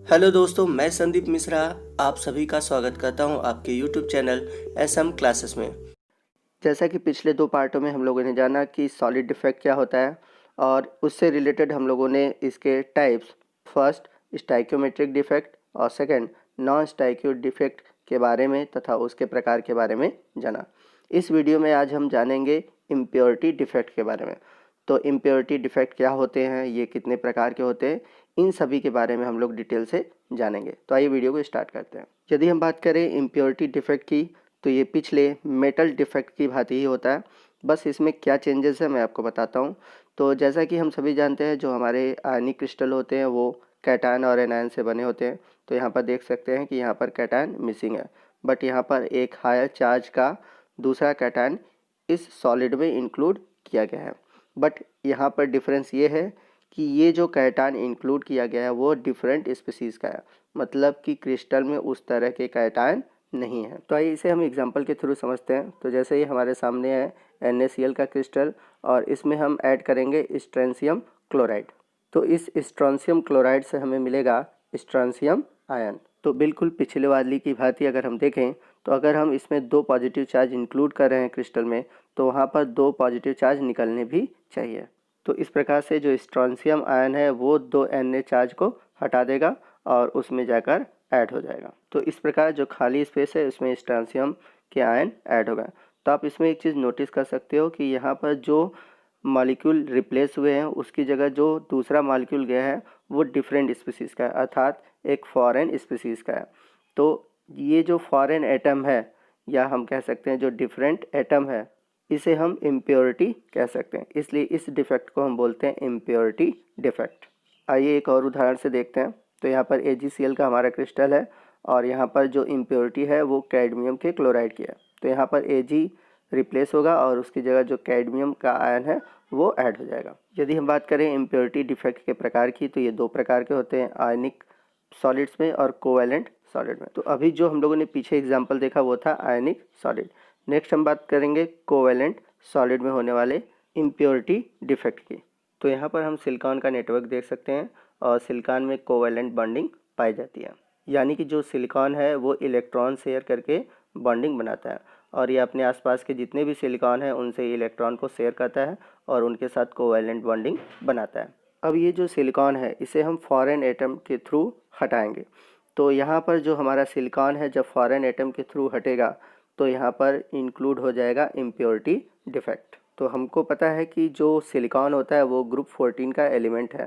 Hello दोस्तों, मैं संदीप मिश्रा आप सभी का स्वागत करता हूं आपके यूट्यूब चैनल एसएम क्लासेस में। जैसा कि पिछले दो पार्टों में हम लोगों ने जाना कि सॉलिड डिफेक्ट क्या होता है और उससे रिलेटेड हम लोगों ने इसके टाइप्स, फर्स्ट स्टाइक्योमेट्रिक डिफेक्ट और सेकंड नॉन स्टाइक्यो डिफेक्ट के बारे में तथा उसके प्रकार के बारे में जाना। इस वीडियो में आज हम जानेंगे इम्प्योरिटी डिफेक्ट के बारे में। तो इम्प्योरिटी डिफेक्ट क्या होते हैं, ये कितने प्रकार के होते हैं, इन सभी के बारे में हम लोग डिटेल से जानेंगे। तो आइए वीडियो को स्टार्ट करते हैं। यदि हम बात करें इम्प्योरिटी डिफेक्ट की, तो ये पिछले मेटल डिफेक्ट की भांति ही होता है, बस इसमें क्या चेंजेस है मैं आपको बताता हूँ। तो जैसा कि हम सभी जानते हैं, जो हमारे आयनिक क्रिस्टल होते हैं वो कैटायन और एनायन से बने होते हैं। तो यहाँ पर देख सकते हैं कि यहाँ पर कैटायन मिसिंग है, बट यहाँ पर एक हायर चार्ज का दूसरा कैटायन इस सॉलिड में इंक्लूड किया गया है। बट यहाँ पर डिफरेंस ये है कि ये जो कैटायन इंक्लूड किया गया है वो डिफरेंट स्पीसीज़ का है, मतलब कि क्रिस्टल में उस तरह के कैटायन नहीं है। तो आइए इसे हम एग्जांपल के थ्रू समझते हैं। तो जैसे ही हमारे सामने है NaCl का क्रिस्टल और इसमें हम ऐड करेंगे स्ट्रोंशियम क्लोराइड। तो इस स्ट्रोंशियम क्लोराइड से हमें मिलेगा स्ट्रोंशियम आयन। तो बिल्कुल पिछले वाली की भांति अगर हम देखें, तो अगर हम इसमें दो पॉजिटिव चार्ज इंक्लूड कर रहे हैं क्रिस्टल में, तो वहाँ पर दो पॉजिटिव चार्ज निकलने भी चाहिए। तो इस प्रकार से जो स्ट्रोंशियम आयन है वो दो Na चार्ज को हटा देगा और उसमें जाकर ऐड हो जाएगा। तो इस प्रकार जो खाली स्पेस है उसमें स्ट्रोंशियम के आयन ऐड हो गए। तो आप इसमें एक चीज़ नोटिस कर सकते हो कि यहाँ पर जो मॉलिक्यूल रिप्लेस हुए हैं उसकी जगह जो दूसरा मॉलिक्यूल गया है वो डिफरेंट स्पीसीज़ का है, अर्थात एक फॉरेन स्पीसीज़ का है। तो ये जो फॉरेन एटम है, या हम कह सकते हैं जो डिफरेंट एटम है, इसे हम इम्प्योरिटी कह सकते हैं। इसलिए इस डिफेक्ट को हम बोलते हैं इम्प्योरिटी डिफेक्ट। आइए एक और उदाहरण से देखते हैं। तो यहाँ पर AgCl का हमारा क्रिस्टल है और यहाँ पर जो इम्प्योरिटी है वो कैडमियम के क्लोराइड की है। तो यहाँ पर Ag रिप्लेस होगा और उसकी जगह जो कैडमियम का आयन है वो ऐड हो जाएगा। यदि हम बात करें इम्प्योरिटी डिफेक्ट के प्रकार की, तो ये दो प्रकार के होते हैं, आयनिक सॉलिड्स में और कोवैलेंट सॉलिड में। तो अभी जो हम लोगों ने पीछे एग्जाम्पल देखा वो था आयनिक सॉलिड। नेक्स्ट हम बात करेंगे कोवैलेंट सॉलिड में होने वाले इम्प्योरिटी डिफेक्ट की। तो यहाँ पर हम सिलिकॉन का नेटवर्क देख सकते हैं और सिलिकॉन में कोवैलेंट बॉन्डिंग पाई जाती है, यानी कि जो सिलिकॉन है वो इलेक्ट्रॉन शेयर करके बॉन्डिंग बनाता है और ये अपने आसपास के जितने भी सिलिकॉन हैं उनसे इलेक्ट्रॉन को शेयर करता है और उनके साथ कोवैलेंट बॉन्डिंग बनाता है। अब ये जो सिलिकॉन है इसे हम फॉरेन एटम के थ्रू हटाएंगे। तो यहाँ पर जो हमारा सिलिकॉन है जब फॉरेन एटम के थ्रू हटेगा तो यहाँ पर इंक्लूड हो जाएगा इम्प्योरिटी डिफेक्ट। तो हमको पता है कि जो सिलिकॉन होता है वो ग्रुप 14 का एलिमेंट है।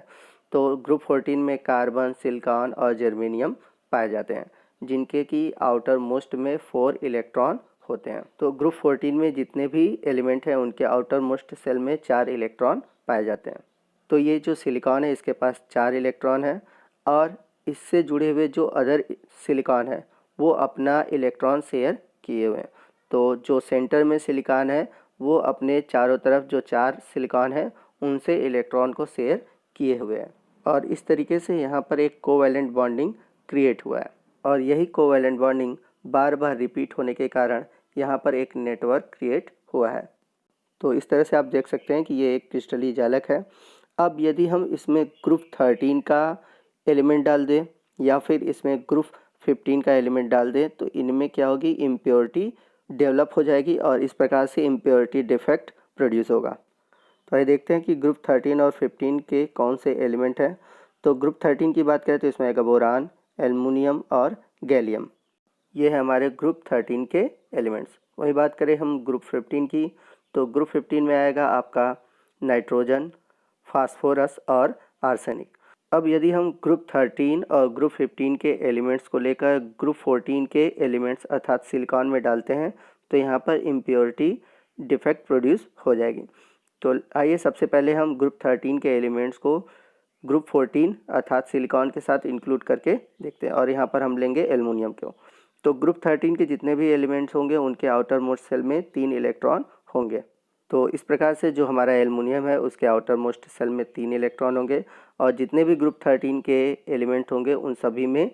तो ग्रुप 14 में कार्बन, सिलिकॉन और जर्मेनियम पाए जाते हैं, जिनके की आउटर मोस्ट में 4 इलेक्ट्रॉन होते हैं। तो ग्रुप 14 में जितने भी एलिमेंट हैं उनके आउटर मोस्ट सेल में 4 इलेक्ट्रॉन पाए जाते हैं। तो ये जो सिलिकॉन है इसके पास 4 इलेक्ट्रॉन है और इससे जुड़े हुए जो अदर सिलिकॉन है वो अपना इलेक्ट्रॉन शेयर किए हुए हैं। तो जो सेंटर में सिलिकॉन है वो अपने चारों तरफ जो 4 सिलिकॉन है उनसे इलेक्ट्रॉन को शेयर किए हुए हैं और इस तरीके से यहाँ पर एक कोवैलेंट बॉन्डिंग क्रिएट हुआ है और यही कोवैलेंट बॉन्डिंग बार बार रिपीट होने के कारण यहाँ पर एक नेटवर्क क्रिएट हुआ है। तो इस तरह से आप देख सकते हैं कि ये एक क्रिस्टलीय जालक है। अब यदि हम इसमें ग्रुप 13 का एलिमेंट डाल दें या फिर इसमें ग्रुप 15 का एलिमेंट डाल दें तो इनमें क्या होगी, इम्प्योरिटी डेवलप हो जाएगी और इस प्रकार से इम्प्योरिटी डिफेक्ट प्रोड्यूस होगा। तो आइए देखते हैं कि ग्रुप 13 और 15 के कौन से एलिमेंट हैं। तो ग्रुप 13 की बात करें तो इसमें आएगा बोरान, एल्युमिनियम और गैलियम। ये है हमारे ग्रुप 13 के एलिमेंट्स। वही बात करें हम ग्रुप 15 की, तो ग्रुप 15 में आएगा आपका नाइट्रोजन, फास्फोरस और आर्सेनिक। अब यदि हम ग्रुप 13 और ग्रुप 15 के एलिमेंट्स को लेकर ग्रुप 14 के एलिमेंट्स अर्थात सिलिकॉन में डालते हैं तो यहाँ पर इम्प्योरिटी डिफेक्ट प्रोड्यूस हो जाएगी। तो आइए सबसे पहले हम ग्रुप 13 के एलिमेंट्स को ग्रुप 14 अर्थात सिलिकॉन के साथ इंक्लूड करके देखते हैं और यहाँ पर हम लेंगे एल्युमिनियम को। तो ग्रुप 13 के जितने भी एलिमेंट्स होंगे उनके आउटर मोस्ट सेल में 3 इलेक्ट्रॉन होंगे। तो इस प्रकार से जो हमारा एल्युमिनियम है उसके आउटर मोस्ट सेल में 3 इलेक्ट्रॉन होंगे और जितने भी ग्रुप 13 के एलिमेंट होंगे उन सभी में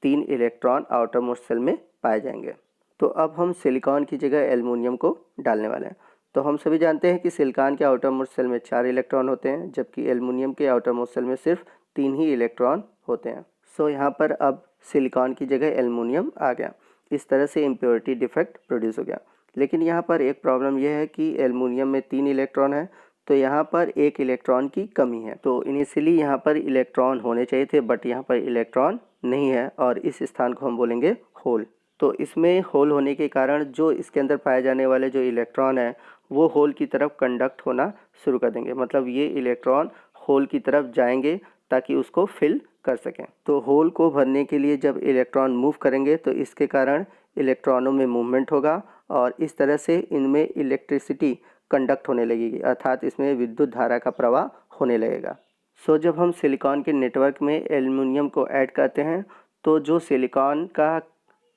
3 इलेक्ट्रॉन आउटर मोस्ट सेल में पाए जाएंगे। तो अब हम सिलिकॉन की जगह एल्युमिनियम को डालने वाले हैं। तो हम सभी जानते हैं कि सिलिकॉन के आउटर मोस्ट सेल में 4 इलेक्ट्रॉन होते हैं, जबकि एल्युमिनियम के आउटर मोस्ट सेल में सिर्फ 3 ही इलेक्ट्रॉन होते हैं। सो यहाँ पर अब सिलिकॉन की जगह एल्युमिनियम आ गया। इस तरह से इम्प्योरिटी डिफेक्ट प्रोड्यूस हो गया। लेकिन यहाँ पर एक प्रॉब्लम यह है कि एल्युमिनियम में 3 इलेक्ट्रॉन है, तो यहाँ पर 1 इलेक्ट्रॉन की कमी है। तो इनिशियली यहाँ पर इलेक्ट्रॉन होने चाहिए थे, बट यहाँ पर इलेक्ट्रॉन नहीं है और इस स्थान को हम बोलेंगे होल। तो इसमें होल होने के कारण जो इसके अंदर पाए जाने वाले जो इलेक्ट्रॉन है वो होल की तरफ कंडक्ट होना शुरू कर देंगे, मतलब ये इलेक्ट्रॉन होल की तरफ जाएंगे ताकि उसको फिल कर सकें। तो होल को भरने के लिए जब इलेक्ट्रॉन मूव करेंगे तो इसके कारण इलेक्ट्रॉनों में मूवमेंट होगा और इस तरह से इनमें इलेक्ट्रिसिटी कंडक्ट होने लगेगी, अर्थात इसमें विद्युत धारा का प्रवाह होने लगेगा। सो जब हम सिलिकॉन के नेटवर्क में एल्युमिनियम को ऐड करते हैं तो जो सिलिकॉन का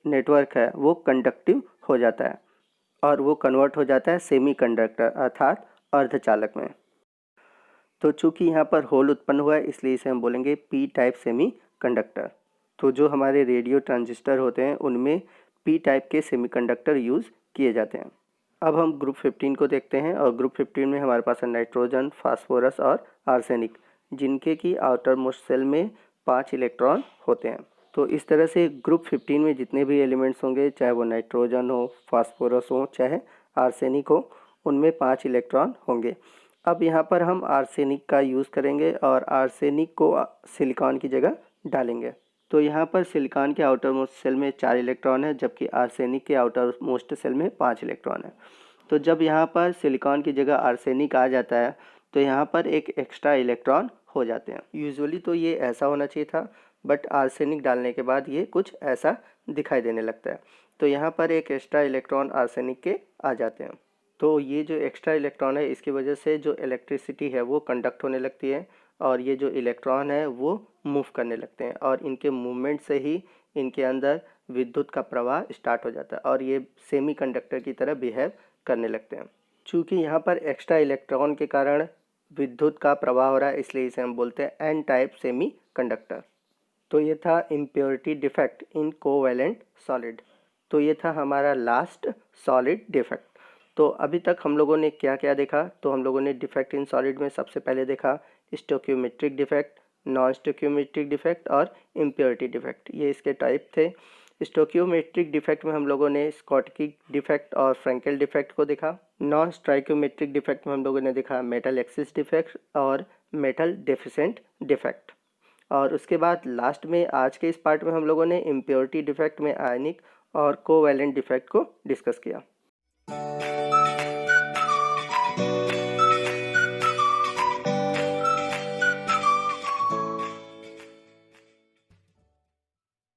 नेटवर्क है वो कंडक्टिव हो जाता है और वो कन्वर्ट हो जाता है सेमीकंडक्टर अर्थात अर्धचालक में। तो चूंकि यहाँ पर होल उत्पन्न हुआ है इसलिए इसे हम बोलेंगे पी टाइप सेमीकंडक्टर। तो जो हमारे रेडियो ट्रांजिस्टर होते हैं उनमें पी टाइप के सेमीकंडक्टर यूज़ किए जाते हैं। अब हम ग्रुप 15 को देखते हैं और ग्रुप 15 में हमारे पास है नाइट्रोजन, फास्फोरस और आर्सेनिक, जिनके की आउटर मोस्ट सेल में 5 इलेक्ट्रॉन होते हैं। तो इस तरह से ग्रुप 15 में जितने भी एलिमेंट्स होंगे, चाहे वो नाइट्रोजन हो, फास्फोरस हो, चाहे आर्सेनिक हो, उनमें 5 इलेक्ट्रॉन होंगे। अब यहाँ पर हम आर्सेनिक का यूज़ करेंगे और आर्सेनिक को सिलिकॉन की जगह डालेंगे। तो यहाँ पर सिलिकॉन के आउटर मोस्ट सेल में 4 इलेक्ट्रॉन है, जबकि आर्सेनिक के आउटर मोस्ट सेल में 5 इलेक्ट्रॉन है। तो जब यहाँ पर सिलिकॉन की जगह आर्सेनिक आ जाता है तो यहाँ पर एक एक्स्ट्रा इलेक्ट्रॉन हो जाते हैं। यूजुअली तो ये ऐसा होना चाहिए था, बट आर्सेनिक डालने के बाद ये कुछ ऐसा दिखाई देने लगता है। तो यहाँ पर एक एक्स्ट्रा इलेक्ट्रॉन आर्सेनिक के आ जाते हैं। तो ये जो एक्स्ट्रा इलेक्ट्रॉन है इसकी वजह से जो इलेक्ट्रिसिटी है वो कंडक्ट होने लगती है और ये जो इलेक्ट्रॉन है वो मूव करने लगते हैं और इनके मूवमेंट से ही इनके अंदर विद्युत का प्रवाह स्टार्ट हो जाता है और ये सेमीकंडक्टर की तरह बिहेव करने लगते हैं। चूँकि यहाँ पर एक्स्ट्रा इलेक्ट्रॉन के कारण विद्युत का प्रवाह हो रहा है इसलिए इसे हम बोलते हैं एन टाइप सेमीकंडक्टर। तो ये था impurity defect in covalent solid. तो ये था हमारा लास्ट सॉलिड डिफेक्ट। तो अभी तक हम लोगों ने क्या क्या देखा? तो हम लोगों ने डिफेक्ट इन सॉलिड में सबसे पहले देखा stoichiometric defect, non stoichiometric defect और इम्प्योरिटी डिफेक्ट, ये इसके टाइप थे। स्टोक्योमेट्रिक डिफेक्ट में हम लोगों ने स्कॉटकी डिफेक्ट और फ्रैंकेल डिफेक्ट को देखा। नॉन स्टोक्योमेट्रिक डिफेक्ट में हम लोगों ने देखा मेटल एक्सिस डिफेक्ट और मेटल डेफिशिएंट डिफेक्ट। और उसके बाद लास्ट में आज के इस पार्ट में हम लोगों ने इम्प्योरिटी डिफेक्ट में आयनिक और कोवैलेंट डिफेक्ट को डिस्कस किया।